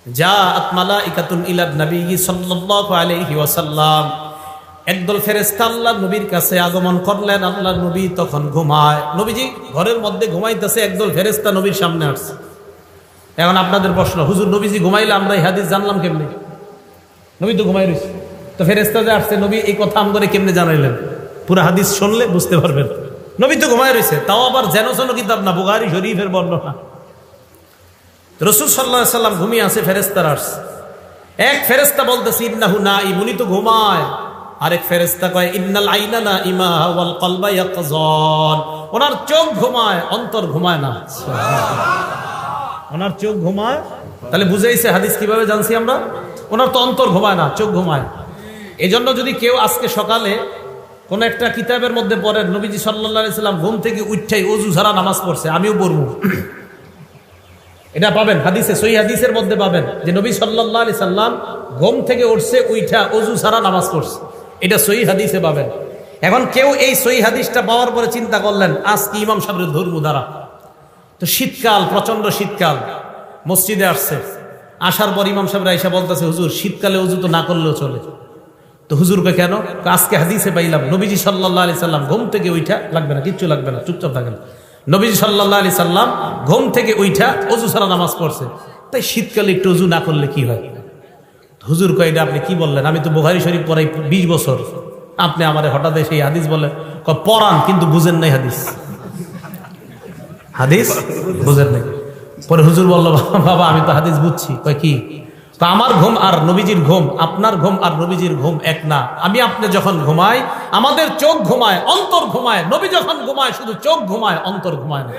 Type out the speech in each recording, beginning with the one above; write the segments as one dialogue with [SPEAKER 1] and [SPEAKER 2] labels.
[SPEAKER 1] জাআত মালাইকাতুন ইলা নবী সাল্লাল্লাহু আলাইহি ওয়াসাল্লাম। একদল ফেরেশতা আল্লাহর নবীর কাছে আগমন করলেন। আল্লাহর নবী তখন ঘুমায়। নবীজি ঘরের মধ্যে ঘুমাইতেছে, একদল ফেরেশতা নবীর সামনে আসছে। এখন আপনাদের প্রশ্ন, হুজুর নবীজি ঘুমাইলে আমরা এই হাদিস জানলাম কেমনে? নবী তো ঘুমাই রয়েছে, তো ফেরেশতা যে আসছে নবী এই কথা আমগরে কেমনে জানাইলেন? পুরো হাদিস শুনলে বুঝতে পারবেন। নবী তো ঘুমাই রয়েছে, তাও আবার যেন কিতাব না, বুখারী শরীফের বর্ণনা। রাসূল সাল্লাল্লাহু আলাইহি সাল্লাম ঘুমিয়ে আছে, ফেরেশতারা আসছে। এক ফেরেশতা বলতেছে ইন্নাহু নাঈম, উনি তো ঘুমায়। আরেক ফেরেশতা কয় ইন্নাল আইনা নাঈমা ওয়াল কলবা ইয়াকযান, ওনার চোখ ঘুমায়, অন্তর ঘুমায় না। ওনার চোখ ঘুমায়, তাহলে বুঝাইছে হাদিস কিভাবে জানছি আমরা? ওনার তো অন্তর ঘুমায় না, চোখ ঘুমায়। এই জন্য যদি কেউ আজকে সকালে কোন একটা কিতাবের মধ্যে পড়েন নবীজি সাল্লাল্লাহু আলাইহি সাল্লাম ঘুম থেকে উঠেই ওযু ছাড়া নামাজ পড়ছে, আমিও পড়বো, এটা পাবেন হাদিসে, সহিহ হাদিসের মধ্যে পাবেন যে নবী সাল্লাল্লাহু আলাইহি সাল্লাম ঘুম থেকে উঠছে, উঠা ওযু ছাড়া নামাজ পড়ছে, এটা সহিহ হাদিসে পাবেন। এখন কেউ এই সহিহ হাদিসটা পাওয়ার পরে চিন্তা করলেন আজকে ইমাম সাহেবের ধর্ম দ্বারা, তো শীতকাল, প্রচন্ড শীতকাল, মসজিদে আসছে। আসার পর ইমাম সাহেব আয়েশা বলতেছে হুজুর শীতকালে ওযু তো না করলেও চলে। তো হুজুরকে কেন? আজকে হাদিসে পাইলাম নবীজি সাল্লাল্লাহু আলাইহি সাল্লাম ঘুম থেকে উঠা, লাগবে না, কিচ্ছু লাগবে না, চুপচাপ থাকেন, নবীজি সাল্লাল্লাহু আলাইহি সাল্লাম ঘুম থেকে উঠা ওযু ছাড়া নামাজ পড়ছে, তাই শীতকালে একটু ওযু না করলে কি হয়? হুজুর কয় এটা আপনি কি বললেন? আমি তো বুখারী শরীফ পড়াই 20 বছর, আপনি আমারে হঠাৎ সেই হাদিস বলে পড়ান, কিন্তু বুঝেন নাই হাদিস, হাদিস বুঝেন নাই। পরে হুজুর বলল বাবা আমি তো হাদিস বুঝছি। কয় কি? তো আমার ঘুম আর নবীজির ঘুম, আপনার ঘুম আর নবীজির ঘুম এক না। আমি আপনি যখন ঘুমাই আমাদের চোখ ঘুমায়, অন্তর ঘুমায়। নবী যখন ঘুমায় শুধু চোখ ঘুমায়, অন্তর ঘুমায় না।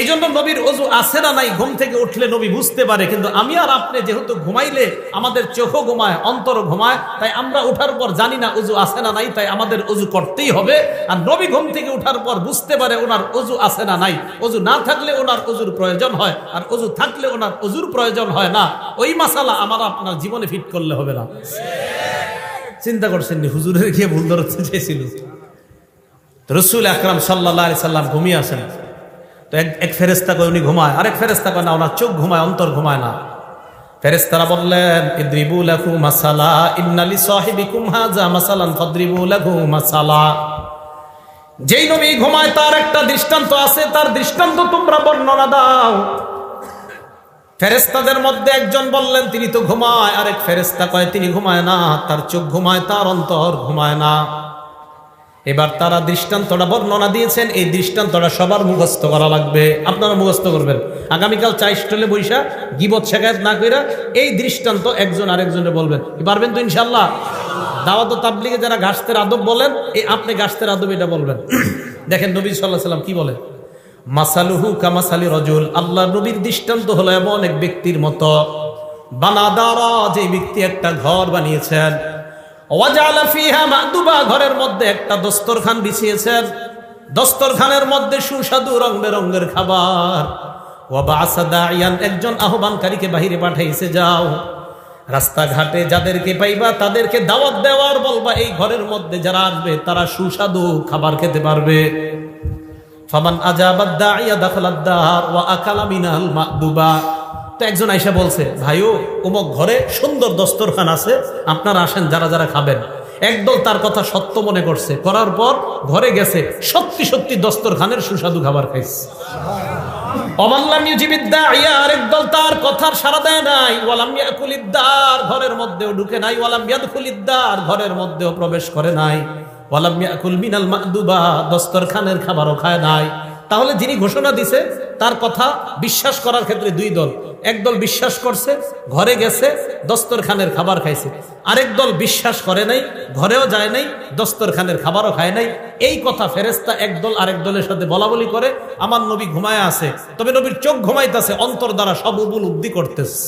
[SPEAKER 1] এই জন্য নবীর ওযু আছে না নাই ঘুম থেকে উঠলে নবী বুঝতে পারে, কিন্তু আমি আর আপনি যেহেতু ঘুমাইলে আমাদের চোখও ঘুমায়, অন্তরও ঘুমায়, তাই আমরা উঠার পর জানি না ওযু আছে না নাই, তাই আমাদের ওযু করতেই হবে। আর নবী ঘুম থেকে উঠার পর বুঝতে পারে ওনার ওযু আছে না নাই। ওযু না থাকলে ওনার ওযুর প্রয়োজন হয়, আর ওযু থাকলে ওনার ওযুর প্রয়োজন হয় না। ওই মাসালা আমার আপনার জীবনে ফিট করলে হবে না। চিন্তা করছেন নি হুজুরের গিয়ে ভুল ধরতে চেয়েছিল? রাসূল আকরাম সাল্লাল্লাহু আলাইহি সাল্লাম ঘুমিয়ে আসেন। তো এক ফেরেশতা কয় উনি ঘুমায়, আরেক ফেরেশতা কয় না ওনার চোখ ঘুমায়, অন্তর ঘুমায় না। ফেরেশতারা বললেন ইদরিবু লাহু মাসালা ইন্না লিসাহিবিকুম হাযা মাসালান ফাদরিবু লাহু মাসালা। যেই নবী ঘুমায় তার একটা দৃষ্টান্ত আছে, তার দৃষ্টান্ত তোমরা বর্ণনা দাও। ফেরেশতাদের মধ্যে একজন বললেন তিনি তো ঘুমায়, আরেক ফেরেশতা কয় তিনি ঘুমায় না, তার চোখ ঘুমায়, তার অন্তর ঘুমায় না। এবার তারা দৃষ্টান্তটা বর্ণনা দিয়েছেন, এই দৃষ্টান্তটা সবার মুখস্থ করা লাগবে, আপনারা মুখস্থ করবেন। আগামীকাল চা স্টলে বৈশা গীবত শেখায়ত না কইরা এই দৃষ্টান্ত একজন আরেকজনে বলবেন, পারবেন তো ইনশাআল্লাহ? দাওয়াত ও তাবলীগে যারা গাছতের আদব বলেন, এই আপনি গাছতের আদব এটা বলবেন। দেখেন নবী সাল্লাল্লাহু আলাইহি সাল্লাম কি বলে, মাসালুহু কামাসালি রাজুল, আল্লাহর নবীর দৃষ্টান্ত হলো এমন এক ব্যক্তির মতো, বানাদারা, যে ব্যক্তি একটা ঘর বানিয়েছেন, ওয়াজালা ফিহা মাদুবা, ঘরের মধ্যে একটা দস্তরখান বিছিয়েছেন, দস্তরখানের মধ্যে সুস্বাদু রং বেরঙের খাবার। ওয়া বা'সা দাইয়ান, একজন আহ্বানকারীকে বাহিরে পাঠাইছে, যাও রাস্তাঘাটে যাদেরকে পাইবা তাদেরকে দাওয়াত দেওয়ার বলবা এই ঘরের মধ্যে যারা আসবে তারা সুস্বাদু খাবার খেতে পারবে। ফামান আজাবাদ দাইয়া দাখালাদ দার ওয়া আকালা মিনাল মাদুবা। তো একজন আয়েশা বলছে ভাইও অমুক ঘরে সুন্দর দস্তরখান আছে, আপনারা আসেন যারা যারা খাবেন। একদল তার কথা সত্য মনে করছে, করার পর ঘরে গেছে, সত্যি সত্যি দস্তরখানের সুস্বাদু খাবার খাইছে। অমাল্লাম ইউজিবিদ দাইয়া, আরেক দল তার কথার সাড়া দেয় নাই, ওয়ালাম ইয়াকুলিদ দার, ঘরের মধ্যেও ঢুকে নাই, ওয়ালাম ইয়াদখুলিদ দার, ঘরের মধ্যেও প্রবেশ করে নাই, ওয়ালাম ইয়াকুল মিনাল মাদুবা, দস্তরখানের খাবারও খায় নাই। তাহলে যিনি ঘোষণা দিছে তার কথা বিশ্বাস করার ক্ষেত্রে দুই দল, একদল বিশ্বাস করছে, ঘরে গেছে, দস্তরখানের খাবার খাইছে, আরেক দল বিশ্বাস করে নাই, ঘরেও যায় নাই, দস্তরখানের খাবারও খায় নাই। এই কথা ফেরেশতা একদল আরেক দলের সাথে বলা বলি করে, আমার নবী ঘুমায় আছে, তবে নবীর চোখ ঘুমাইতেছে, অন্তর দ্বারা সব উপলব্ধি করতেছে।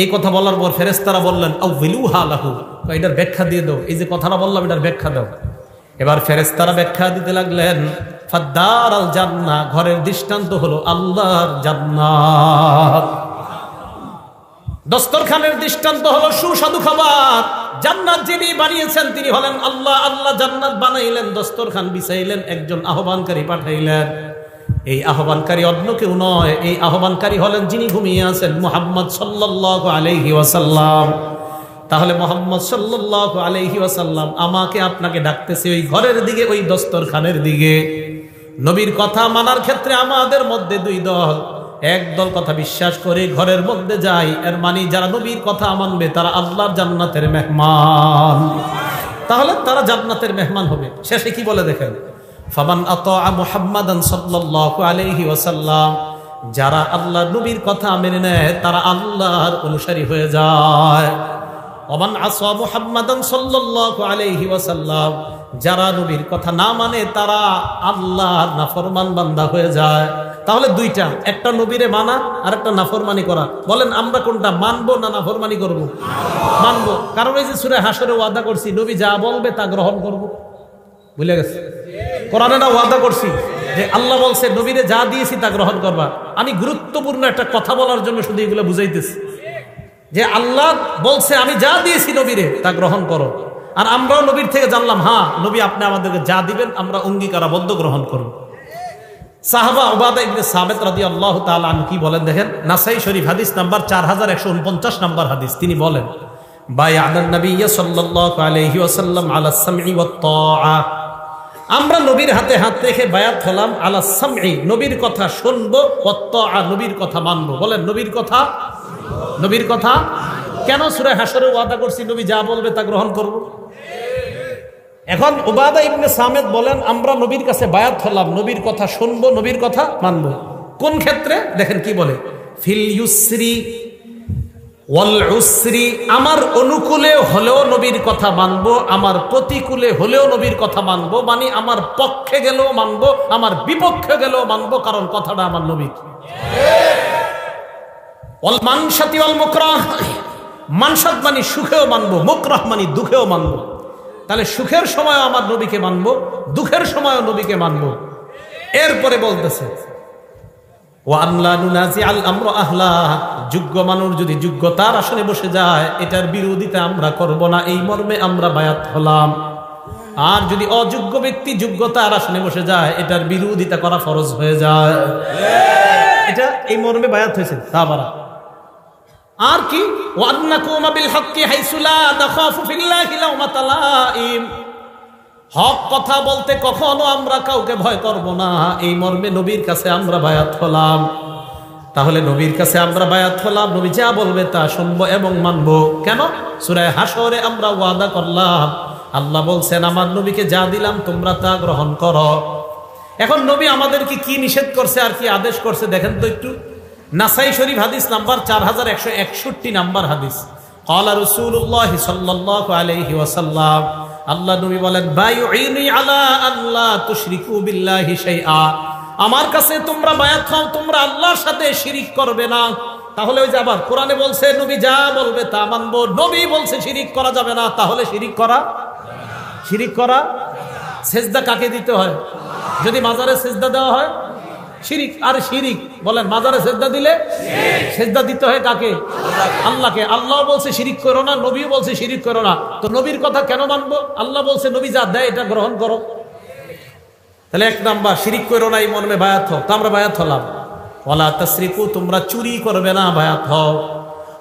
[SPEAKER 1] এই কথা বলার পর ফেরেশতারা বললেন আউযিলুহা লাহু, এটার ব্যাখ্যা দিয়ে দাও, এই যে কথাটা বললাম এটার ব্যাখ্যা দাও। এবার ফেরেশতারা ব্যাখ্যা দিতে লাগলেন, ফাদ্দার আল জান্নাহ, ঘরের দৃষ্টান্ত হলো আল্লাহর জান্নাত, দস্তরখানের দৃষ্টান্ত হলো সুস্বাদু খাবার। জান্নাত যিনি বানিয়েছেন তিনি হলেন আল্লাহ, আল্লাহ জান্নাত বানাইলেন, দস্তরখান বিছাইলেন, একজন আহ্বানকারী পাঠাইলেন। এই আহ্বানকারী অন্য কেউ নয়, এই আহ্বানকারী হলেন যিনি ঘুমিয়ে আছেন, মুহাম্মদ সাল্লাল্লাহু আলাইহি ওয়াসাল্লাম। তাহলে মুহাম্মদ সাল্লাল্লাহু আলাইহি ওয়াসাল্লাম আমাকে আপনাকে ডাকতেছে ওই ঘরের দিকে, ওই দস্তরখানের দিকে। নবীর কথা মানার ক্ষেত্রে আমাদের মধ্যে দুই দল। এক দল কথা বিশ্বাস করে ঘরের মধ্যে যায়, এর মানে যারা নবীর কথা মানবে তারা আল্লাহর জান্নাতের মেহমান, তাহলে তারা জান্নাতের মেহমান হবে। শেষে কি বলে দেখেন, ফামান আতাআ মুহাম্মাদান সাল্লাল্লাহু আলাইহি ওয়াসাল্লাম, যারা আল্লাহর নবীর কথা মেনে নেয় তারা আল্লাহর অনুসারী হয়ে যায়। ওমান আসা মুহাম্মাদান সাল্লাল্লাহু আলাইহি ওয়াসাল্লাম, যারা নবীর কথা না মানে তারা আল্লাহর নাফরমান বান্দা হয়ে যায়। তাহলে দুইটা, একটা নবীরে মানা আর একটা নাফরমানি করা। বলেন আমরা কোনটা মানবো না নাফরমানি করব? মানবো, কারণ এই যে সূরা হাশরে ওয়াদা করছি নবী যা বলবে তা গ্রহণ করব। ভুলে গেছে? কোরআনে না ওয়াদা করছি যে আল্লাহ বলছে নবীরে যা দিয়েছি তা গ্রহণ করবা। আমি গুরুত্বপূর্ণ একটা কথা বলার জন্য শুধু এগুলো বুঝাইতেছি যে আল্লাহ বলছে আমি যা দিয়েছি নবীরে তা গ্রহণ করো, আর আমরাও নবীর থেকে জানলাম হ্যাঁ নবী আপনি আমাদেরকে যা দিবেন আমরা অঙ্গীকারাবদ্ধ গ্রহণ করব। সাহাবা উবাদা ইবনে সামিত রাদিয়াল্লাহু তাআলা আনহু কি বলেন দেখেন, নাসাই শরীফ হাদিস নাম্বার 4149 নম্বর হাদিস। তিনি বলেন বায়া'আন নবী সাল্লাল্লাহু আলাইহি ওয়াসাল্লাম আলা সামঈ ওয়াত তাআ, আমরা নবীর হাতে হাত রেখে বায়াত হলাম আলা সামঈ, নবীর কথা শুনবো, ওয়াত তাআ, নবীর কথা মানবো। বলেন নবীর কথা, নবীর কথা কেন সূরা হাশরে ওয়াদা করছি নবী যা বলবে তা গ্রহণ করব। এখন উবাদা ইবনে সামিত বলেন আমরা নবীর কাছে বায়াত হলাম, নবীর কথা শুনবো, নবীর কথা মানবো। কোন ক্ষেত্রে দেখেন কি বলে, ফিল ইউসরি ওয়াল উসরি, আমার অনুকূলে হলেও নবীর কথা মানবো, আমার প্রতিকূলে হলেও নবীর কথা মানবো। মানে আমার পক্ষে গেলেও মানবো, আমার বিপক্ষে গেলেও মানবো, কারণ কথাটা আমার নবীর। ওয়াল মানশাতি ওয়াল মুকরাহ, মানশাত মানে সুখেও মানবো, মুকরাহ মানে দুঃখেও মানবো। তাহলে সুখের সময় আমার নবীকে মানবো, দুঃখের সময় নবীকে মানবো। এরপরে বলতেছে যোগ্য মানুষ যদি যোগ্যতার আসনে বসে যায় এটার বিরোধিতা আমরা করব না, এই মর্মে আমরা বায়াত হলাম। আর যদি অযোগ্য ব্যক্তি যোগ্যতার আসনে বসে যায় এটার বিরোধিতা করা ফরজ হয়ে যায়। এটা এই মর্মে বায়াত হয়েছে। সাহাবারা আর কি, হক কথা বলতে কখনো আমরা কাউকে ভয় করব না, এই মর্মে নবীর কাছে আমরা বায়াত হলাম। তাহলে নবীর কাছে আমরা বায়াত হলাম, নবী যা বলবে তা শুনবো এবং মানবো। কেন? সূরা হাশরে আমরা ওয়াদা করলাম, আল্লাহ বলছেন আমার নবীকে যা দিলাম তোমরা তা গ্রহণ করো। এখন নবী আমাদেরকে কি নিষেধ করছে আর কি আদেশ করছে দেখেন তো একটু। নাসাই শরীফ হাদিস নাম্বার 4161 নাম্বার হাদিস। ক্বালা রাসূলুল্লাহ সাল্লাল্লাহু আলাইহি ওয়াসাল্লাম, আল্লাহ নবী বলেন বায়ুইনি আলা আল্লা তুশরিকু বিল্লাহি শাইআ, আমার কাছে তোমরা বায়াত হও তোমরা আল্লাহর সাথে শিরিক করবে না। তাহলে ওই যে আবার কোরআনে বলছে নবী যা বলবে তা মানবো, নবী বলছে শিরিক করা যাবে না, তাহলে শিরিক করা, শিরিক করা। সেজদা কাকে দিতে হয়? যদি মাজারে সেজদা দেওয়া হয় শিরিক। আর শিরিক বলেন মাজারে সেজদা দিলে সেজদা দিতে হয় কাকে? আল্লাহকে। আল্লাহ বলছে শিরিক করো না, নবীও বলছে শিরিক করো না, তো নবীর কথা কেন মানবো? আল্লাহ বলছে নবী যা দেয় এটা গ্রহণ করো। তাহলে এক নাম্বার শিরিক করো না, এই মর্মে বায়াত হও, তো আমরা বায়াত হলাম। ওয়ালা তাসরিকু, তোমরা চুরি করবে না, বায়াত হও।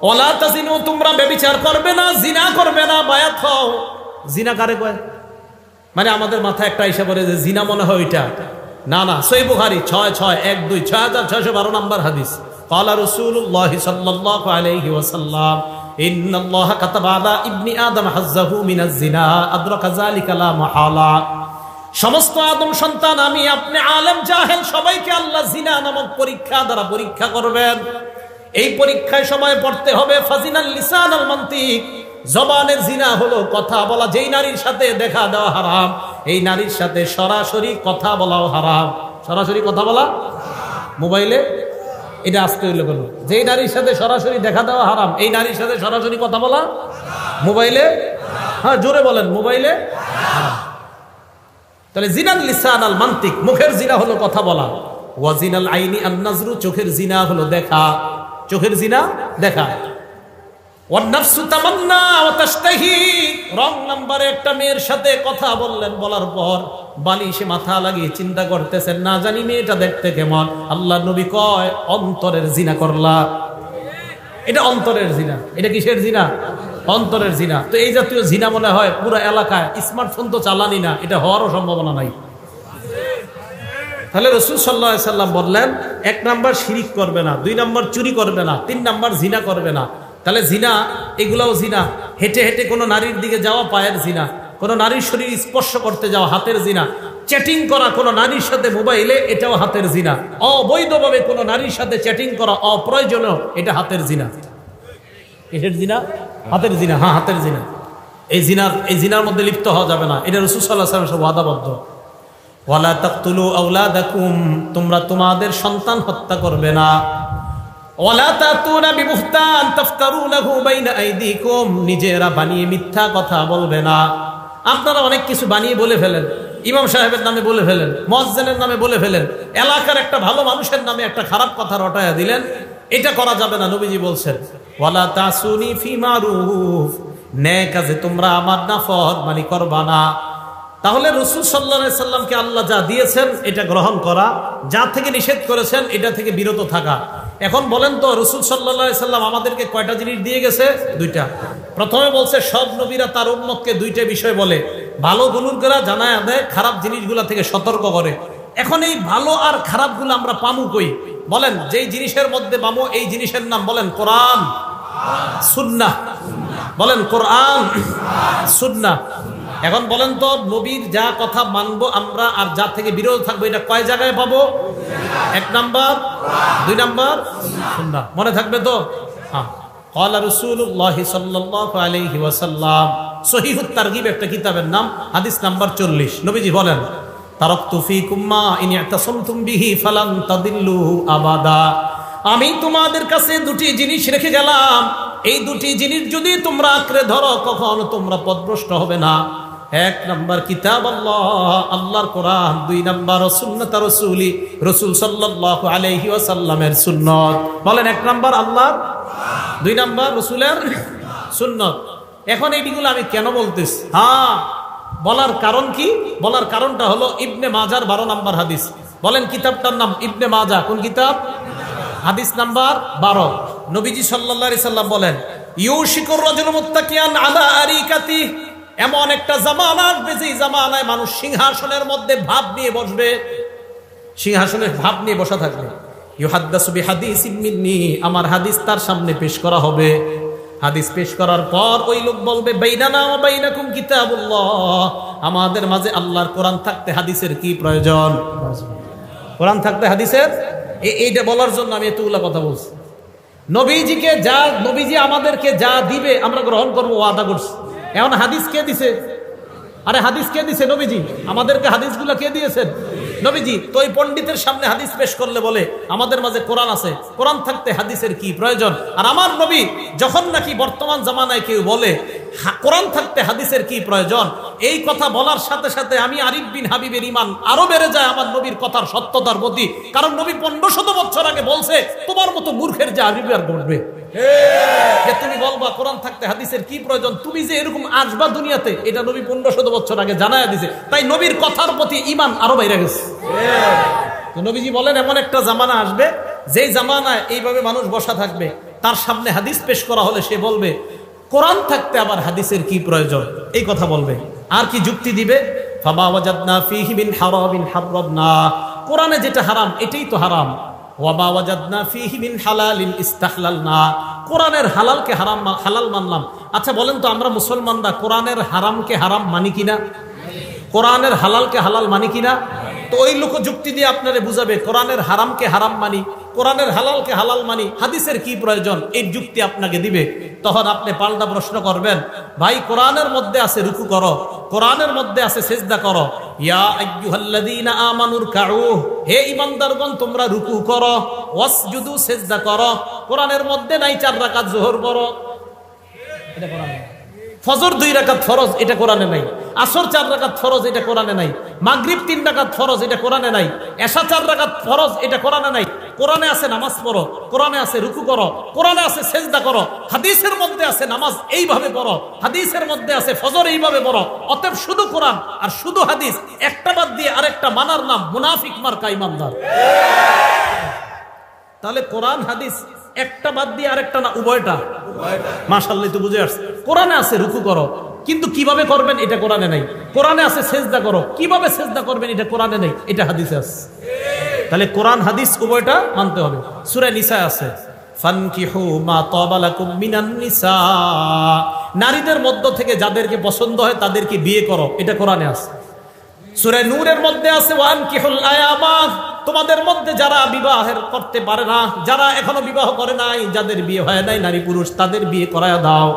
[SPEAKER 1] ওয়ালা তাজিনু, তোমরা ব্যভিচার করবে না, জিনা করবে না, বায়াত হও। জিনা কারে কয়? মানে আমাদের মাথায় একটা হিসাব করে যে জিনা মনে হয় ওইটা, না না, সহিহ বুখারী 6612 6612 নাম্বার হাদিস। ক্বালা রাসূলুল্লাহ সাল্লাল্লাহু আলাইহি ওয়াসাল্লাম ইন্নাল্লাহা কাতাবা আলা ইবনি আদম হাজ্জাহু মিনাজ জিনা আদরাকা যালিকা লা মাহালা। সমস্ত আদম সন্তান আমি আপনি আলেম জাহেল সবাইকে আল্লাহ জিনা নামক পরীক্ষা দ্বারা পরীক্ষা করবেন। এই পরীক্ষায় সময় পড়তে হবে ফাজিনাল লিসান আল মান্তিক, জবানের জিনা হলো কথা বলা। যেই নারীর সাথে দেখা দেওয়া হারাম, এই নারীর সাথে সরাসরি কথা বলাও হারাম। সরাসরি কথা বলা মোবাইলে, এটা আসতে হইলো কেন? যেই নারীর সাথে সরাসরি দেখা দেওয়া হারাম, এই নারীর সাথে সরাসরি কথা বলা মোবাইলে, হ্যাঁ জোরে বলেন, মোবাইলে হারাম। তাহলে জিনাল লিসান আল মান্তিক, মুখের জিনা হলো কথা বলা। ওয়াজিনাল আইনি আন নাজরু, চোখের জিনা হলো দেখা, চোখের জিনা দেখা। ওয়ান্নাফসু তামান্না ওয়া তাশতাহি, রং নাম্বারে একটা মেয়ের সাথে কথা বললেন, বলার পর বালিশে মাথা লাগিয়ে চিন্তা করতেছেন, না জানি মেয়েটা দেখতে কেমন। আল্লাহ নবী কয়, অন্তরের জিনা করলা। এটা অন্তরের জিনা। এটা কিসের জিনা? অন্তরের জিনা। তো এই জাতীয় জিনা মনে হয় পুরো এলাকায়, স্মার্টফোন তো চালানি না, এটা হওয়ারও সম্ভাবনা নাই। তাহলে রাসূল সাল্লাল্লাহু আলাইহি সাল্লাম বললেন, 1 নাম্বার শিরিক করবে না, 2 নাম্বার চুরি করবে না, 3 নাম্বার জিনা করবে না। তাহলে জিনা, এগুলাও জিনা। হেঁটে হেঁটে কোনো নারীর দিকে যাওয়া পায়ের জিনা, কোনো নারীর শরীর স্পর্শ করতে যাওয়া হাতের জিনা, চ্যাটিং করা কোনো নারীর সাথে মোবাইলে, এটাও হাতের জিনা। অবৈধভাবে কোনো নারীর সাথে চ্যাটিং করা অপ্রয়োজনীয়, এটা হাতের জিনা। কিসের জিনা? হাতের জিনা। হ্যাঁ, হাতের জিনা। এই জিনার মধ্যে লিপ্ত হওয়া যাবে না। এটা রাসূল সাল্লাল্লাহু আলাইহি ওয়াসাল্লাম ওয়াদাবদ্ধ। ওয়ালা তাকতুলু আওলাদাকুম, তোমরা তোমাদের সন্তান হত্যা করবে না। ওয়ালা তাতুনা বিবুহতান তাফতারুনাহু বাইনা আইদিকুম, নিজেরা বানিয়ে মিথ্যা কথা বলবে না। আপনারা অনেক কিছু বানিয়ে বলে ফেলেন, ইমাম সাহেবের নামে বলে ফেলেন, মুয়াজ্জিনের নামে বলে ফেলেন, এলাকার একটা ভালো মানুষের নামে একটা খারাপ কথা রটায়া দিলেন। এটা করা যাবে না। নবীজি বলছেন, ওয়ালা তাসুনি ফি মারুফ, নেক কাজে তোমরা আমার নাফরমানি করবা না। তাহলে রাসূল সাল্লাল্লাহু আলাইহি সাল্লামকে আল্লাহ যা দিয়েছেন এটা গ্রহণ করা, যা থেকে নিষেধ করেছেন এটা থেকে বিরত থাকা। এখন বলেন তো, রাসূল সাল্লাল্লাহু আলাইহি সাল্লাম আমাদেরকে কয়টা জিনিস দিয়ে গেছে? 2টা। প্রথমে বলছে সব নবীরা তার উম্মতকে 2টা বিষয় বলে, ভালো গুণগুলা জানায় দেয়, খারাপ জিনিসগুলা থেকে সতর্ক করে। এখন এই ভালো আর খারাপগুলো আমরা পামু কই? বলেন, যেই জিনিসের মধ্যে পামু এই জিনিসের নাম বলেন কোরআন সুন্নাহ। বলেন কোরআন সুন্নাহ। এখন বলেন তো, নবীর যা কথা মানবো আমরা আর যা থেকে বিরত থাকবো, এটা কয় জায়গায় পাবো? 1 নাম্বার, 2 নাম্বার সুন্নাহ। মনে থাকবে তো? হ্যাঁ। ক্বালা রাসূলুল্লাহ সাল্লাল্লাহু আলাইহি ওয়াসাল্লাম, সহিহুত তারগিব একটা কিতাবের নাম, হাদিস নাম্বার 40। নবীজি বলেন, তারাকতু ফীকুম মা ইন ইতাসামতুম বিহি ফালান তাদিল্লু আবাদা। আমি তোমাদের কাছে 2টি জিনিস রেখে গেলাম, এই 2টি জিনিস যদি তোমরা আঁকড়ে ধরো কখনো তোমরা পথভ্রষ্ট হবে না। 1 নাম্বার কিতাব আল্লাহ, আল্লাহর কোরআন। 2 নাম্বার সুন্নাত রাসূলি, রাসূল সাল্লাল্লাহু আলাইহি ওয়াসাল্লামের সুন্নাত। বলেন, 1 নাম্বার আল্লাহর, 2 নাম্বার রাসূলের সুন্নাত। এখন এইগুলো আমি কেন বলতেছি? হ্যাঁ, বলার কারণ কি? বলার কারণটা হলো ইবনে মাজার 12 নাম্বার হাদিস। বলেন কিতাবটার নাম ইবনে মাজা। কোন কিতাব? হাদিস নাম্বার 12। নবীজি সাল্লাল্লাহু আলাইহি সাল্লাম বলেন, ইউশিকুর রাজুলু মুত্তাকিয়ান আলা আরিকাতি, এমন একটা জামানা আসবে যে জামানায় মানুষ সিংহাসনের মধ্যে ভাব নিয়ে বসবে, সিংহাসনের ভাব নিয়ে বসা থাকবে। ইউহাদ্দাসু বিহাদিসিম মিন্নি, আমার হাদিস তার সামনে পেশ করা হবে। হাদিস পেশ করার পর ওই লোক বলবে, বাইনানা ওয়া বাইনাকুম কিতাবুল্লাহ, আমাদের মাঝে আল্লাহর কোরআন থাকতে হাদিসের কি প্রয়োজন? কোরআন থাকতে হাদিসের, এইটা বলার জন্য আমি এতগুলা কথা বলছি। নবীজি আমাদেরকে যা দিবে আমরা গ্রহণ করবো, ওয়াদা করছি। এখন হাদিস কে দিছে? আরে হাদিস কে দিছে? নবীজি। আমাদেরকে হাদিসগুলা কে দিয়েছেন? নবীজি। তো এই পণ্ডিতের সামনে হাদিস পেশ করলে বলে আমাদের মাঝে কোরআন আছে, কোরআন থাকতে হাদিসের কি প্রয়োজন? আর আমার নবী যখন নাকি বর্তমান জামানায় কেউ বলে কোরআন থাকতে হাদিসের কি প্রয়োজন, এই কথা বলার সাথে সাথে আমি আরিফ বিন হাবিবের ঈমান আরো বেড়ে যায় আমার নবীর কথার সত্যতার প্রতি। কারণ নবী 1500 বছর আগে বলছে, তোমার মতো মূর্খের যে আরিফ আর ঘটবে যে তুমি বলবা কোরআন থাকতে হাদিসের কি প্রয়োজন, তুমি যে এরকম আসবা দুনিয়াতে, এটা নবী 1500 বছর আগে জানায়া দিছে। তাই নবীর কথার প্রতি ঈমান আরো বাইরে গেছে। তো নবীজি বলেন, এমন একটা জামানা আসবে যেই জামানায় এইভাবে মানুষ বসা থাকবে, তার সামনে হাদিস পেশ করা হলে সে বলবে কোরআন থাকতে আবার হাদিসের কি প্রয়োজন, এই কথা বলবে। আর কি যুক্তি দিবে? ফামা ওয়াজাদনা ফীহি মিন হারামিন হারামনা, কোরআনে যেটা হারাম এটাই তো হারাম। ওয়ামা ওয়াজাদনা ফীহি মিন হালালিন ইস্তাহলালনা, কোরআনের হালালকে হালাল মানলাম। আচ্ছা বলেন তো, আমরা মুসলমানরা কোরআনের হারামকে হারাম মানি কিনা? কোরআনের হালালকে হালাল মানি কিনা? তো ওই লোক যুক্তি দিয়ে আপনারে বুঝাবে কোরআনের হারামকে হারাম মানি, কোরআনের হালালকে হালাল মানি, হাদিসের কি প্রয়োজন, এই যুক্তি আপনাকে দিবে। তখন আপনি পাল্টা প্রশ্ন করবেন, ভাই কোরআনের মধ্যে আছে রুকু করো, কোরআনের মধ্যে আছে সিজদা করো, ইয়া আইয়ুহাল্লাযীনা আমানুর কাউ, হে ঈমানদারগণ তোমরা রুকু করো, ওয়াসজুদু সিজদা করো। কোরআনের মধ্যে নাই 4 রাকাত যোহর করো, এটা কোরআনে নাই। ফজর 2 রাকাত ফরজ, এটা কোরআনে নাই। আসর 4 রাকাত ফরজ, এটা কোরআনে নাই। মাগরিব 3 রাকাত ফরজ, এটা কোরআনে নাই। এশা 4 রাকাত ফরজ, এটা কোরআনে নাই। কোরআনে আছে নামাজ পড়ো, কোরআনে আছে রুকু করো, কোরআনে আছে সেজদা করো, হাদিসের মধ্যে আছে নামাজ এইভাবে পড়ো, হাদিসের মধ্যে আছে ফজর এইভাবে পড়ো। অতএব শুধু কোরআন আর শুধু হাদিস একটা বাদ দিয়ে আরেকটা মানার নাম মুনাফিক মার্কা ইমানদার। তাহলে কোরআন হাদিস একটা বাদ দিয়ে আরেকটা না, উভয়টা। মাশাআল্লাহ, তো বুঝে আসছে। কোরআনে আছে রুকু করো, কিন্তু কিভাবে করবেন এটা কোরআনে নাই। কোরআনে আছে সেজদা করো, কিভাবে সেজদা করবেন এটা কোরআনে নেই, এটা হাদিসে আছে। তাহলে কোরআন হাদিস উভয়টা মানতে হবে। সূরা নিসা আছে ফানকিহু মা তাবা লাকুম মিনান নিসা, নারীদের মধ্য থেকে যাদেরকে পছন্দ হয় তাদেরকে বিয়ে করো, এটা কোরআনে আছে। সূরা নূরের মধ্যে আছে ওয়ানকিহুল আয়ামা, তোমাদের মধ্যে যারা বিবাহের করতে পারে না, যারা এখনো বিবাহ করে নাই, যাদের বিয়ে হয় নাই নারী পুরুষ, তাদের বিয়ে করায়া দাও।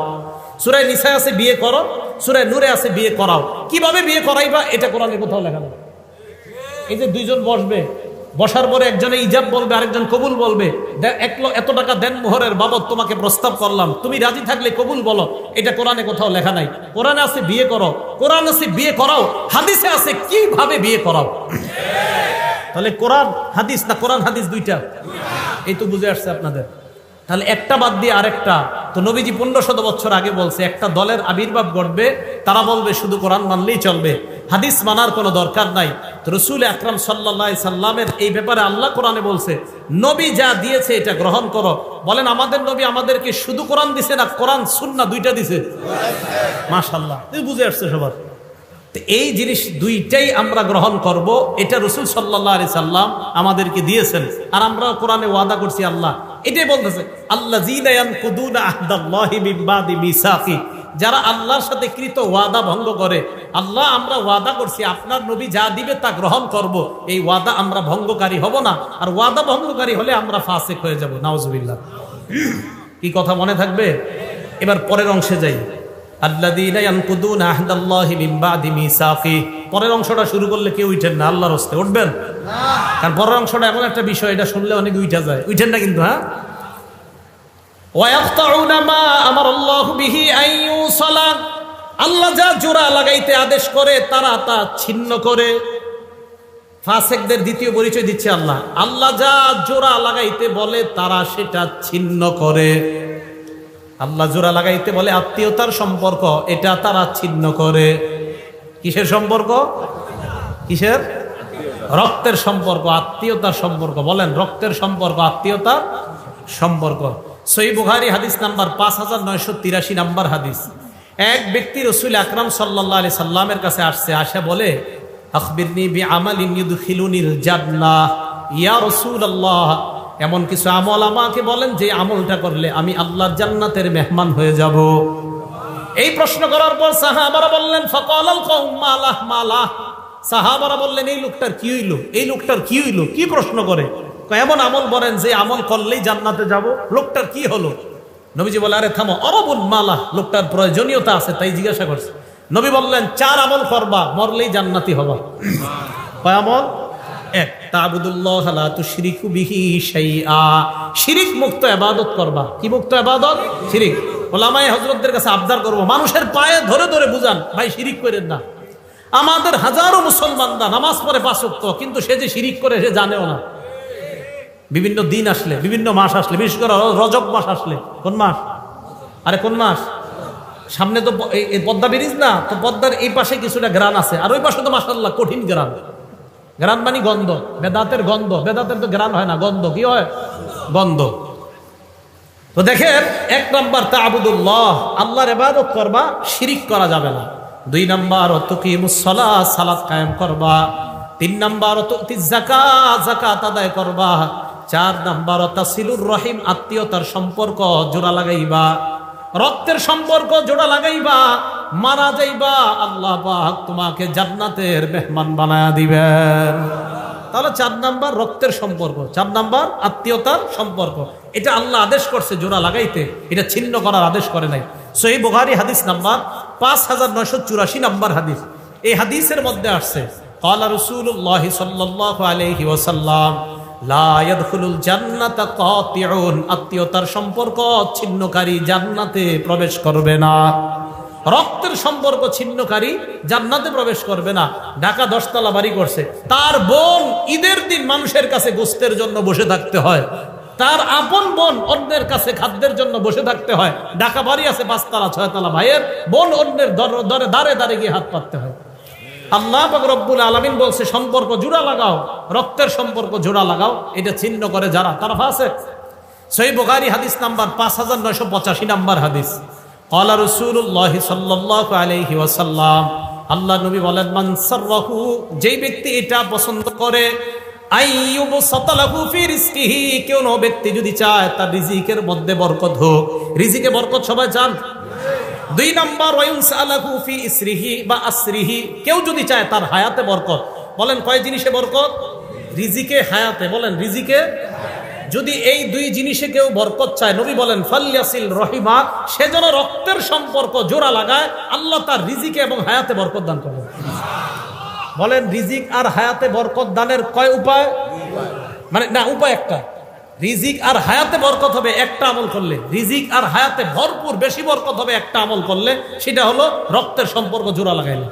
[SPEAKER 1] সূরা নিসা আছে বিয়ে করো, সূরা নূরে আছে বিয়ে করাও। কিভাবে বিয়ে করাইবা এটা কোরআনে কোথাও লেখা নেই। এই যে দুইজন বসবে, বসার পরে একজনে ইজাব বলবে, আরেকজন কবুল বলবে, এত টাকা দেন মোহরের বাবদ তোমাকে প্রস্তাব করলাম, তুমি রাজি থাকলে কবুল বলো, এটা কোরআনে কোথাও লেখা নাই। কোরআনে আছে বিয়ে করো, কোরআন আছে বিয়ে করাও, হাদিসে আছে কিভাবে বিয়ে করাও। তাহলে কোরআন হাদিস না কোরআন হাদিস দুইটা, এই তো বুঝে আসছে আপনাদের। তাহলে একটা বাদ দিয়ে আরেকটা। তো নবীজি 1500 বছর আগে বলছে একটা দলের আবির্ভাব ঘটবে, তারা বলবে শুধু কোরআন মানলেই চলবে, হাদিস মানার কোনো দরকার নাই। তো রাসূল আকরাম সাল্লাল্লাহু আলাইহি সাল্লামের এই ব্যাপারে আল্লাহ কোরআনে বলছে নবী যা দিয়েছে এটা গ্রহণ করো। বলেন আমাদের নবী আমাদেরকে শুধু কোরআন দিছে না কোরআন সুন্নাহ দুইটা দিছে? মাশাআল্লাহ, বুঝে আসছে সবার। এই জিনিস দুইটাই আমরা গ্রহণ করব, এটা রাসূল সাল্লাল্লাহু আলাইহি সাল্লাম আমাদেরকে দিয়েছেন। আর আমরা কোরআনে ওয়াদা করছি, আল্লাহ এটাই বলতেছে আল্লাযীনা ইয়ানকুদুনা আহদাল্লাহি মিন বাদি মিসাকি, যারা আল্লাহর সাথে কৃত ওয়াদা ভঙ্গ করে। আল্লাহ আমরা ওয়াদা করছি আপনার নবী যা দিবে তা গ্রহণ করব, এই ওয়াদা আমরা ভঙ্গকারী হব না। আর ওয়াদা ভঙ্গকারী হলে আমরা ফাসিক হয়ে যাব, নাউজুবিল্লাহ। কি কথা মনে থাকবে? এবার পরের অংশে যাই। আল্লাযীনা ইয়ানকুদুনা আহদাল্লাহি মিন বাদি মিসাকি, পরের অংশটা শুরু করলে কেউ উঠেন না, আল্লাহর রাস্তায় উঠবেন না। কারণ পরের অংশটা এমন একটা বিষয়, এটা শুনলে অনেক উঠা যায়, উঠেন না কিন্তু। হ্যাঁ, ওয়ায়াকতাউনা মা আমারাল্লাহু বিহি আইয়ুসালা, আল্লাহ যা জোড়া লাগাইতে আদেশ করে তারা তা ছিন্ন করে। ফাসিকদের দ্বিতীয় পরিচয় দিচ্ছে আল্লাহ, আল্লাহ যা জোড়া লাগাইতে বলে তারা সেটা ছিন্ন করে। আল্লাহ জোড়া লাগাইতে বলে আত্মীয়তার সম্পর্ক, এটা তারা ছিন্ন করে। কিসের সম্পর্ক? কিসের? রক্তের সম্পর্ক, আত্মীয়তার সম্পর্ক। বলেন রক্তের সম্পর্ক, আত্মীয়তার সম্পর্ক। সহিহ বুখারী হাদিস নাম্বার 5983 নাম্বার হাদিস। এক ব্যক্তি রাসূল আকরাম সাল্লাল্লাহু আলাইহি সাল্লামের কাছে আসছে, আসে বলে আখবিরনি বিআমালিন ইউদখিলুনিল জান্নাহ, ইয়া রাসূলুল্লাহ এমন কিছু আমল আমাকে বলেন যে আমলটা করলে আমি আল্লাহর জান্নাতের মেহমান হয়ে যাব। এই প্রশ্ন করার পর সাহাবারা বললেন ফাকালাল কওম মালাহ মালাহ, সাহাবারা বললেন এই লোকটার কি হইল, এই লোকটার কি হইল, কি প্রশ্ন করে, এমন আমল বলেন যে আমল করলেই জান্নাতে যাব, লোকটার কি হলো? নবীজি বলে আরে থামো, অরবুল মালাহ, লোকটার প্রয়োজনীয়তা আছে তাই জিজ্ঞাসা করছে। নবী বললেন 4 আমল করবা, মরলেই জান্নাতি হবা। কয় আমল? এক, তা'বুদুল্লাহ লা তুশরিকু বিহি শাইআ, শিরিক মুক্ত ইবাদত করবা। কি মুক্ত ইবাদত? শিরিক। ওলামায়ে হযরতদের কাছে আবদার করব, মানুষের পায়ে ধরে ধরে বুঝান ভাই শিরিক করেন না। আমাদের হাজারো মুসলমানরা নামাজ পড়ে 5 ওয়াক্ত, কিন্তু সে যে শিরিক করে সে জানেও না। বিভিন্ন দিন আসলে, বিভিন্ন মাস আসলে, বিশেষ করে রজব মাস আসলে, কোন মাস? আরে কোন মাস? সামনে তো এই পদ্মা ব্রিজ না, তো পদ্মার এই পাশে কিছুটা গ্রান আছে, আর ওই পাশে তো মাশাআল্লাহ কঠিন গ্রান। গ্রান মানে গন্ধ, বেদাতের গন্ধ। বেদাতের তো গ্রান হয় না, গন্ধ। কি হয়? গন্ধ। তো দেখেন, 1 নাম্বার তা'বুদুল্লাহ, আল্লাহর ইবাদত করবা, শিরিক করা যাবে না। 2 নাম্বার তুকিমুস সালাত, সালাত কায়েম করবা। 3 নাম্বার তুতিজ যাকাত, যাকাত আদায় করবা। 4 নাম্বার তাসিলুর রহিম, আত্মীয়তার সম্পর্ক জোড়া লাগাইবা। রক্তের সম্পর্ক জোড়া লাগাইবা, মারা যাইবা আল্লাহ পাক তোমাকে জান্নাতের মেহমান বানায়া দিবেন। তাহলে 4 নাম্বার রক্তের সম্পর্ক, 4 নাম্বার আত্মীয়তার সম্পর্ক। এটা আল্লাহ আদেশ করছে জোড়া লাগাইতে, এটা ছিন্ন করার আদেশ করে নাই। সহিহ বুখারী হাদিস নাম্বার 5984 নাম্বার হাদিস। এই হাদিসের মধ্যে আসছে ক্বালা রাসূলুল্লাহ সাল্লাল্লাহু আলাইহি ওয়াসাল্লাম লা ইয়াদখুলুল জান্নাতা কাতিউন, আত্মীয়তার সম্পর্ক ছিন্নকারী জান্নাতে প্রবেশ করবে না। রক্তের সম্পর্ক ছিন্নকারী জান্নাতে প্রবেশ করবে না। ঢাকা 10 তলা বাড়ি করছে, তার বোন ঈদের দিন মানুষের কাছে গোস্তের জন্য বসে থাকতে হয়, তার আপন বোন অন্যের কাছে খাদ্যের জন্য বসে থাকতে হয়। ঢাকা বাড়ি আছে 5 তলা 6 তলা, ভাইয়ের বোন অন্যের দাঁড়ে দাঁড়ে গিয়ে হাত পাততে হয়। আল্লাহ পাক রব্বুল আলামিন বলছে সম্পর্ক জোড়া লাগাও, রক্তের সম্পর্ক জোড়া লাগাও। এটা ছিন্ন করে যারা, তারা ফাসিক। সহিহ বুখারী হাদিস নাম্বার 5985 নাম্বার হাদিস। ক্বালা রাসূলুল্লাহ সাল্লাল্লাহু আলাইহি ওয়াসাল্লাম, আল্লাহ নবী বলেন, মান সাররাহু, যেই ব্যক্তি এটা পছন্দ করে, আইয়ুবসাতা লাহু ফি রিজকিহি, কোন ব্যক্তি যদি চায় তার রিজিকের মধ্যে বরকত হোক। রিজিকে বরকত সবাই চান। 2 নাম্বার, ওয়ায়ুনসালাহু ফি ইসরিহি বা আসরিহি, কেউ যদি চায় তার হায়াতে বরকত। বলেন কয় জিনিসে বরকত? রিজিকে, হায়াতে। বলেন রিজিকে। যদি এই 2 জিনিসে কেউ বরকত চায়, নবী বলেন ফালইয়াসিল রহিমা, সে যেন রক্তের সম্পর্ক জোড়া লাগায়, আল্লাহ তার রিজিকে এবং হায়াতে বরকত দান করবেন। বলেন রিজিক আর হায়াতে বরকত দানের কয় উপায়? মানে না, উপায় একটা। রিজিক আর হায়াতে বরকত হবে একটা আমল করলে, রিজিক আর হায়াতে ভরপুর বেশি বরকত হবে একটা আমল করলে, সেটা হলো রক্তের সম্পর্ক জোড়া লাগাইলে।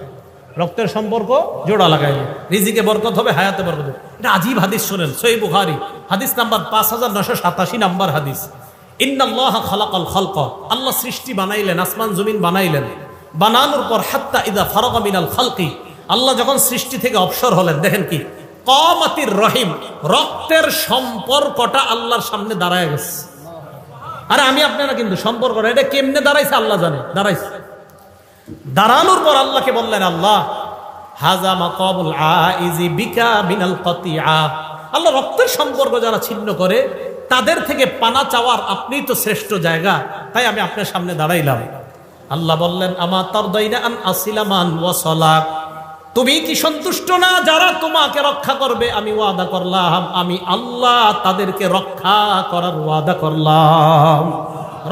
[SPEAKER 1] রক্তের সম্পর্ক জোড়া লাগাইলে রিজিকে বরকত হবে, হায়াতে বরকত হবে। এটা আজীব হাদিস শোনেন, সহিহ বুখারী হাদিস নাম্বার 5987 নাম্বার হাদিস। ইন্নাল্লাহা খালাকাল খালকা, আল্লাহ সৃষ্টি বানাইলেন, আসমান জমিন বানাইলেন। বানানোর পর হাত্তা ইযা ফারাগা মিনাল খালকি, আল্লাহ যখন সৃষ্টি থেকে অবসর হলেন, দেখেন কি কামাতির রহিম, রক্তের সম্পর্কটা আল্লাহর সামনে দাঁড়ায় গেছে। আরে আমি আপনারা কিন্তু সম্পর্কটা এটা কেমনে দাঁড়াইছে আল্লাহ জানে, দাঁড়াইছে। দাঁড়ানোর পর আল্লাহকে বললেন, আল্লাহ হাযা মাকামুল আইজি বিকা মিনাল কাতিআ, আল্লাহ রক্তের সম্পর্ক যারা ছিন্ন করে তাদের থেকে পানা চাওয়ার আপনি তো শ্রেষ্ঠ জায়গা, তাই আমি আপনার সামনে দাঁড়াইলাম। আল্লাহ বললেন, আমা তারদাইনা আন আসিলা মান ওয়াসালাক, তুমি কি সন্তুষ্ট না যারা তোমাকে রক্ষা করবে? আমি ওয়াদা করলাম, আমি আল্লাহ তাদেরকে রক্ষা করার ওয়াদা করলাম।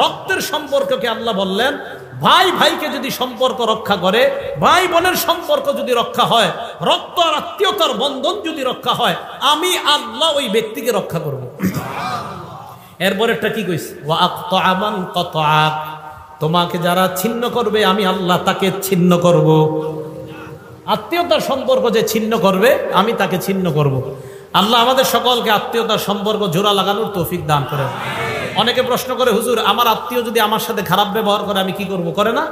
[SPEAKER 1] রক্তের সম্পর্ককে আল্লাহ বললেন, ভাই ভাইকে যদি সম্পর্ক রক্ষা করে, ভাই বোনের সম্পর্ক যদি রক্ষা হয়, রক্ত আর আত্মীয়তার বন্ধন যদি রক্ষা হয়, আমি আল্লাহ ওই ব্যক্তিকে রক্ষা করব। এরপরেরটা কি কইছে? ওয়া আক্তা মান কাতাআক, তোমাকে যারা ছিন্ন করবে আমি আল্লাহ তাকে ছিন্ন করব। আত্মীয়তার সম্পর্ক যে ছিন্ন করবে আমি তাকে ছিন্ন করব। আল্লাহ আমাদের সকলকে আত্মীয়তার সম্পর্ক জোড়া লাগানোর তৌফিক দান করেন। অনেকে প্রশ্ন করে, হুজুর আমার আত্মীয় যদি আমার সাথে খারাপ ব্যবহার করে আমি কি করব? করে না?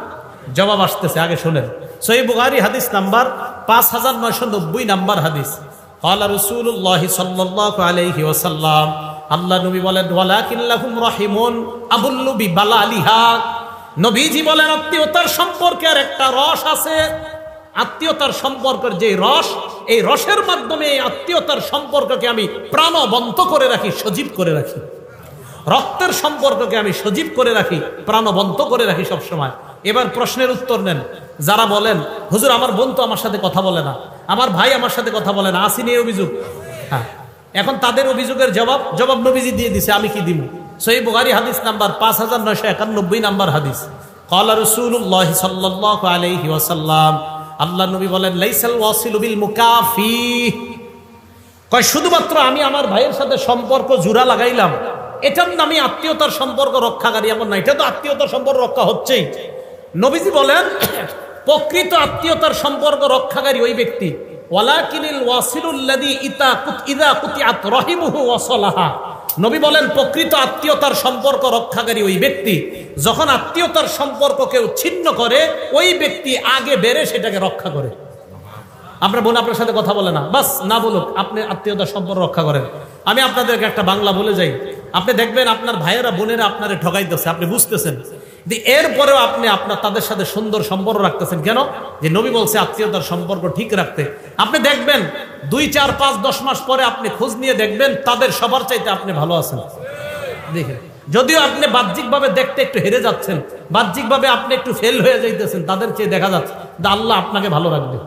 [SPEAKER 1] জবাব আসতেছে, আগে শুনেন। সহিহ বুখারী হাদিস নাম্বার 5990 নাম্বার হাদিস। ক্বালা রাসূলুল্লাহ সাল্লাল্লাহু আলাইহি ওয়াসাল্লাম, আল্লাহ নবী বলেন, ওয়ালাকিন লাহুম রাহিমুন আবুল্লু বিবালালিহা, নবীজি বলেন আত্মীয়তার সম্পর্কের একটা রস আছে। আত্মীয়তার সম্পর্কের যে রস, এই রসের মাধ্যমে এই আত্মীয়তার সম্পর্ককে আমি প্রাণবন্ত করে রাখি, সজীব করে রাখি। রক্তের সম্পর্ককে আমি সজীব করে রাখি, প্রাণবন্ত করে রাখি সবসময়। এবার প্রশ্নের উত্তর নেন। যারা বলেন, হুজুর আমার বোন তো আমার সাথে কথা বলে না, আমার ভাই আমার সাথে কথা বলে না, আসেনি এই অভিযোগ। হ্যাঁ, এখন তাদের অভিযোগের জবাব নবীজি দিয়ে দিছে, আমি কি দিব? সহিহ বুখারী হাদিস নাম্বার 5991 নাম্বার হাদিস। ক্বালা রাসূলুল্লাহ সাল্লাল্লাহু আলাইহি ওয়াসাল্লাম, আল্লাহ নবী বলেন, লাইসাল ওয়াসিলু বিল মুকাফি, কয় শুধুমাত্র আমি আমার ভাইয়ের সাথে সম্পর্ক জোড়া লাগাইলাম এটার নামে আত্মীয়তার সম্পর্ক রক্ষাকারী এমন না, এটা তো আত্মীয়তার সম্পর্ক রক্ষা হচ্ছেই। নবীজি বলেন, প্রকৃত আত্মীয়তার সম্পর্ক রক্ষাকারী ওই ব্যক্তি, ওয়ালাকিনিল ওয়াসিলুল্লাযী ইযা কুতিআত রাহিমুহু ওয়াসালাহা, নবী বলেন প্রকৃত আত্মীয়তার সম্পর্ক রক্ষাকারী ওই ব্যক্তি, যখন আত্মীয়তার সম্পর্ক কেউ ছিন্ন করে ওই ব্যক্তি আগে বেড়ে সেটাকে রক্ষা করে। আপনার বোন আপনার সাথে কথা বলে না, বাস না বলুক, আপনি আত্মীয়তার সম্পর্ক রক্ষা করেন। আমি আপনাদেরকে একটা বাংলা বলে যাই, আপনি দেখবেন আপনার ভাইয়েরা বোনেরা আপনারে ঠকাইতেছে, আপনি বুঝতেছেন, এরপরেও আপনি তাদের সাথে সুন্দর সম্পর্ক রাখতেছেন কেন? যে নবী বলছে আত্মীয়তার সম্পর্ক ঠিক রাখতে। আপনি দেখবেন 2, 4, 5, 10 মাস পরে আপনি খোঁজ নিয়ে দেখবেন তাদের সবার চাইতে আপনি ভালো আছেন। দেখেন, যদিও আপনি বাহ্যিকভাবে দেখতে একটু হেরে যাচ্ছেন, বাহ্যিকভাবে আপনি একটু ফেল হয়ে যাইতেছেন, তাদের চেয়ে দেখা যাচ্ছে আল্লাহ আপনাকে ভালো রাখবে,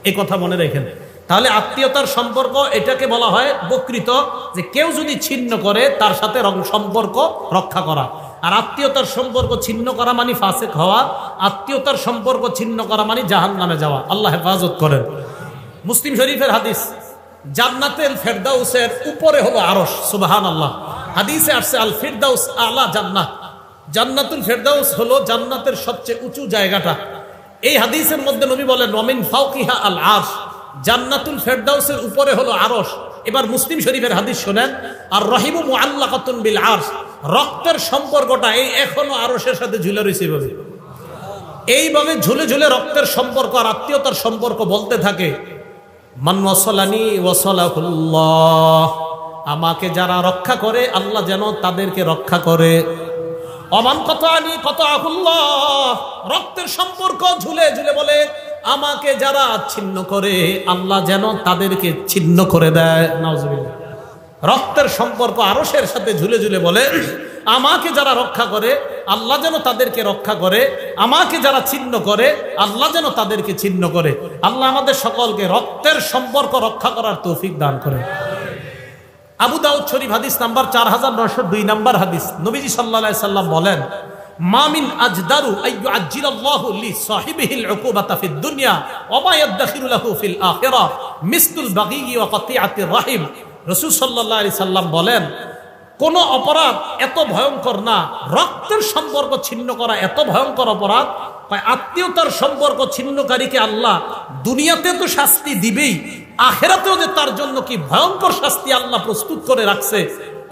[SPEAKER 1] এই কথা মনে রাখেন। তাহলে আত্মীয়তার সম্পর্ক এটাকে বলা হয় প্রকৃত, যে কেউ যদি ছিন্ন করে তার সাথে সম্পর্ক রক্ষা করা। আর আত্মীয়তার সম্পর্ক ছিন্ন করা মানে ফাসিক হওয়া, আত্মীয়তার সম্পর্ক ছিন্ন করা মানে জাহান্নামে যাওয়া। আল্লাহ হেফাজত করেন। মুসলিম শরীফের হাদিস, জান্নাতুল ফেরদাউসের উপরে হলো আরশ, সুবহানাল্লাহ। হাদিসে আসছে আল ফিরদাউস আলা জান্নাত, জান্নাতুল ফেরদাউস হলো জান্নাতের সবচেয়ে উঁচু জায়গাটা। এই হাদিসের মধ্যে নবী বলেন ওয়ামিন ফাওকিহা আল আরশ, জান্নাতুল ফেরদাউসের উপরে হলো আরশ। এবার মুসলিম শরীফের হাদিস শোনেন, আর রহিমু মুআল্লাকাতুন বিল আরশ, রক্তের সম্পর্কটা এই এখনো আরশের সাথে ঝুলে রয়েছে। এইভাবে ঝুলে ঝুলে রক্তের সম্পর্ক আর আত্মীয়তার সম্পর্ক বলতে থাকে, মান ওয়াসালানি ওয়াসালাহুল্লাহ, আমাকে যারা রক্ষা করে আল্লাহ যেন তাদেরকে রক্ষা করে। অমান কতানি কতাহুল্লাহ, রক্তের সম্পর্ক ঝুলে ঝুলে বলে আমাকে যারা ছিন্ন করে আল্লাহ যেন তাদেরকে ছিন্ন করে দেয়। নাউজুবিল্লাহ। রক্তের সম্পর্ক আরশের সাথে ঝুলে ঝুলে বলে আমাকে যারা রক্ষা করে আল্লাহ যেন তাদেরকে রক্ষা করে, আমাকে যারা ছিন্ন করে আল্লাহ যেন তাদেরকে ছিন্ন করে। আল্লাহ আমাদের সকলকে রক্তের সম্পর্ক রক্ষা করার তৌফিক দান করে। আবু দাউদ শরীফ হাদিস নাম্বার 4902 নাম্বার হাদিস, নবীজি সাল্লাল্লাহু আলাইহি সাল্লাম বলেন, মা মিন আজদারু আইয়ুআজ্জিলাল্লাহু লিসাহিবিহিল উকুবাতা ফিদ দুনিয়া ওয়া মা ইয়াদখিরু লাহু ফিল আখিরাহ মিসলুল বাগী ওয়া কতিআতির রাহিম। রাসূল সাল্লাল্লাহু আলাইহি সাল্লাম বলেন, কোন অপরাধ এত ভয়ঙ্কর না, রক্তের সম্পর্ক ছিন্ন করা এত ভয়ঙ্কর অপরাধ। আত্মীয়তার সম্পর্ক ছিন্নকারীকে আল্লাহ দুনিয়াতে তো শাস্তি দিবেই, আখিরাতেও যে তার জন্য কি ভয়ঙ্কর শাস্তি আল্লাহ প্রস্তুত করে রাখছে,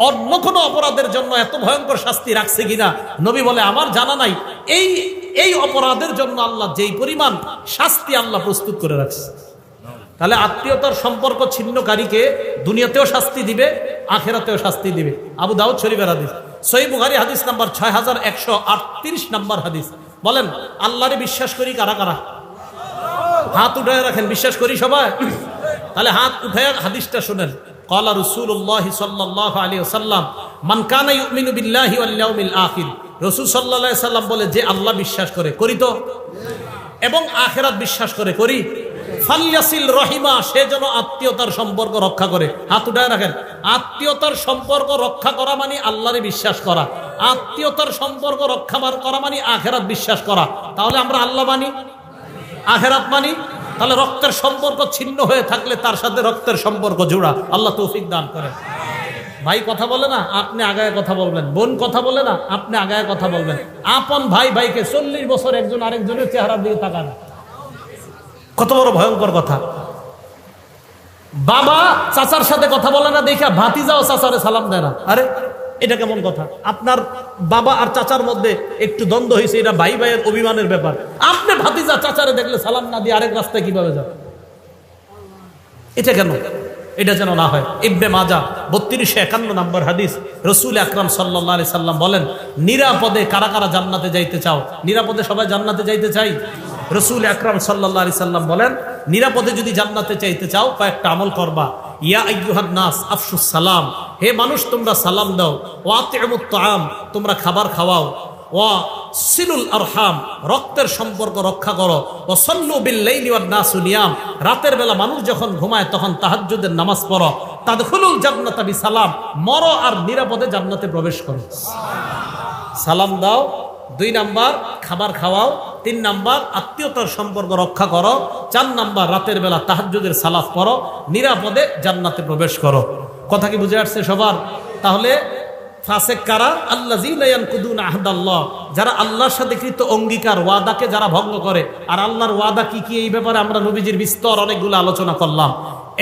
[SPEAKER 1] অন্য কোন অপরাধের জন্য এত ভয়ঙ্কর শাস্তি রাখছে কিনা নবী বলে আমার জানা নাই। এই অপরাধের জন্য আল্লাহ যেই পরিমাণ শাস্তি আল্লাহ প্রস্তুত করে রাখছে। তাহলে আত্মীয়তার সম্পর্ক ছিন্নকারীকে দুনিয়াতেও শাস্তি দিবে, আখিরাতেও শাস্তি দিবে। আবু দাউদ শরীফের হাদিস। সহিহ বুখারী হাদিস নাম্বার 6138 নাম্বার হাদিস। বলেন আল্লাহরে বিশ্বাস করি কারা কারা? হাত উঠায় রাখেন। বিশ্বাস করি সবাই? তাহলে হাত উঠায় হাদিসটা শুনেন। ক্বালা রাসূলুল্লাহ সাল্লাল্লাহু আলাইহি ওয়াসাল্লাম, মান কানা ইউমিনু বিল্লাহি ওয়াল ইয়াউমিল আখির। রাসূল সাল্লাল্লাহু আলাইহি ওয়াসাল্লাম বলে, যে আল্লাহ বিশ্বাস করে, করি তো, এবং আখিরাত বিশ্বাস করে, করি, ফালইয়াসিল রহিমা, সে যেন আত্মীয়তার সম্পর্ক রক্ষা করে। হাত উঠায় রাখেন। আত্মীয়তার সম্পর্ক রক্ষা করা মানে আল্লাহরে বিশ্বাস করা, আত্মীয়তার সম্পর্ক রক্ষা করা মানে আখিরাত বিশ্বাস করা। তাহলে আমরা আল্লাহ মানি, আখিরাত মানি, তাহলে রক্তের সম্পর্ক ছিন্ন হয়ে থাকলে তার সাথে রক্তের সম্পর্ক জোড়া। আল্লাহ তৌফিক দান করেন। ভাই কথা বলে না, আপনি আগায় কথা বলবেন। বোন কথা বলে না, আপনি আগায় কথা বলবেন। আপন ভাই ভাইকে 40 বছর একজন আরেকজনের চেহারার দিকে তাকান, কত বড় ভয়ঙ্কর কথা। বাবা চাচার সাথে কথা বলে না দেখা ভাতিজাও চাচারে সালাম দেয় না। আরে এটা কেমন কথা? আপনার বাবা আর চাচার মধ্যে একটু দ্বন্দ্ব হয়েছে, এটা ভাই ভাইয়ের অভিমানের ব্যাপার। আপনি ভাতিজা চাচারে দেখলে সালাম না দিয়ে আরেক রাস্তায় কিভাবে যান? এটা কেন? এটা যেন না হয়। ইবনে মাজাহ 3251 নম্বর হাদিস। রাসূল আকরাম সাল্লাল্লাহু আলাইহি সাল্লাম বলেন, নিরাপদে কারা কারা জান্নাতে যাইতে চাও? নিরাপদে সবাই জান্নাতে যাইতে চাই? রাসূল আকরাম সাল্লাল্লাহু আলাইহি সাল্লাম বলেন, নিরাপদে যদি জান্নাতে চাইতে চাও কয়েকটা আমল করবা। ইয়া আইয়ুহান নাস আফশুস সালাম, হে মানুষ তোমরা সালাম দাও। ওয়া আতিমুত তাআম, তোমরা খাবার খাওয়াও। ওয়া সিলুল আরহাম, রক্তের সম্পর্ক রক্ষা করো। ওয়া সাল্লু বিল লাইলি ওয়ান নাসু নিয়াম, রাতের বেলা মানুষ যখন ঘুমায় তখন তাহাজ্জুদের নামাজ পড়ো। তাদখুলুল জান্নাতা বিসালাম, মরো আর নিরাপদে জান্নাতে প্রবেশ করো। সালাম দাও। 2 নাম্বার খাবার খাওয়াও। 3 নাম্বার আত্মীয়তার সম্পর্ক রক্ষা করো। 4 নাম্বার রাতের বেলা তাহাজ্জুদের সালাত পড়ো, নিরাপদে জান্নাতে প্রবেশ করো। কথা কি বুঝে আসছে সবার? তাহলে ফাসেক কারা? আল্লাযীনা ইয়ানকুদুনা আহদাল্লাহ, যারা আল্লাহর সাথে কৃত অঙ্গীকার ওয়াদাকে যারা ভঙ্গ করে। আর আল্লাহর ওয়াদা কি কি, এই ব্যাপারে আমরা নবীজির বিস্তর অনেকগুলো আলোচনা করলাম।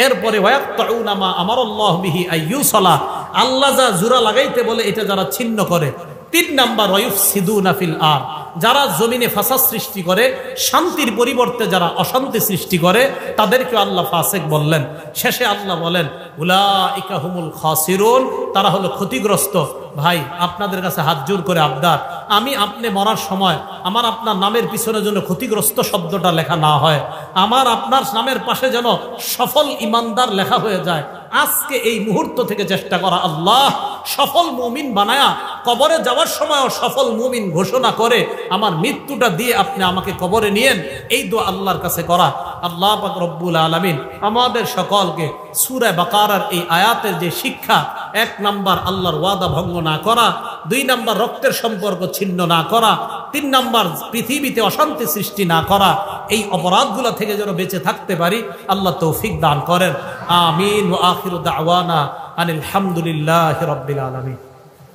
[SPEAKER 1] এরপরে ওয়ায়াকতাউনা মা আমারাল্লাহু বিহি আইয়ুসালা, আল্লাহ যা জোড়া লাগাইতে বলে এটা যারা ছিন্ন করে। 3 নাম্বার ওয়ায়ুফসিদুনা ফিল আরদ, যারা জমিনে ফাসাদ সৃষ্টি করে, শান্তির পরিবর্তে যারা অশান্তি সৃষ্টি করে, তাদেরকে আল্লাহ ফাসিক বললেন। শেষে আল্লাহ বলেন উলাইকা হুমুল খাসিরুন, তারা হলো ক্ষতিগ্রস্ত। ভাই আপনাদের কাছে হাত জোর করে আবদার, আমি আপনি মরার সময় আমার আপনার নামের পিছনে যেন ক্ষতিগ্রস্ত শব্দটা লেখা না হয়, আমার আপনার নামের পাশে যেন সফল ইমানদার লেখা হয়ে যায়। আজকে এই মুহূর্ত থেকে চেষ্টা করা, আল্লাহ সফল মুমিন বানায়া কবরে যাওয়ার সময়ও সফল মুমিন ঘোষণা করে আমার মৃত্যুটা দিয়ে আপনি আমাকে কবরে নিয়েন, এই দোয়া আল্লাহর কাছে করা। আল্লাহ পাক রব্বুল আলামিন আমাদের সকলকে সূরা বাকারার এই আয়াতের যে শিক্ষা, 1 নাম্বার আল্লাহর ওয়াদা ভঙ্গ না করা, 2 নাম্বার রক্তের সম্পর্ক ছিন্ন না করা, 3 নাম্বার পৃথিবীতে অশান্তি সৃষ্টি না করা, এই অপরাধগুলো থেকে যেন বেঁচে থাকতে পারি আল্লাহ তৌফিক দান করেন। আমিন। ওয়া আখিরু দাওয়ানা আনিল হামদুলিল্লাহি রাব্বিল আলামিন।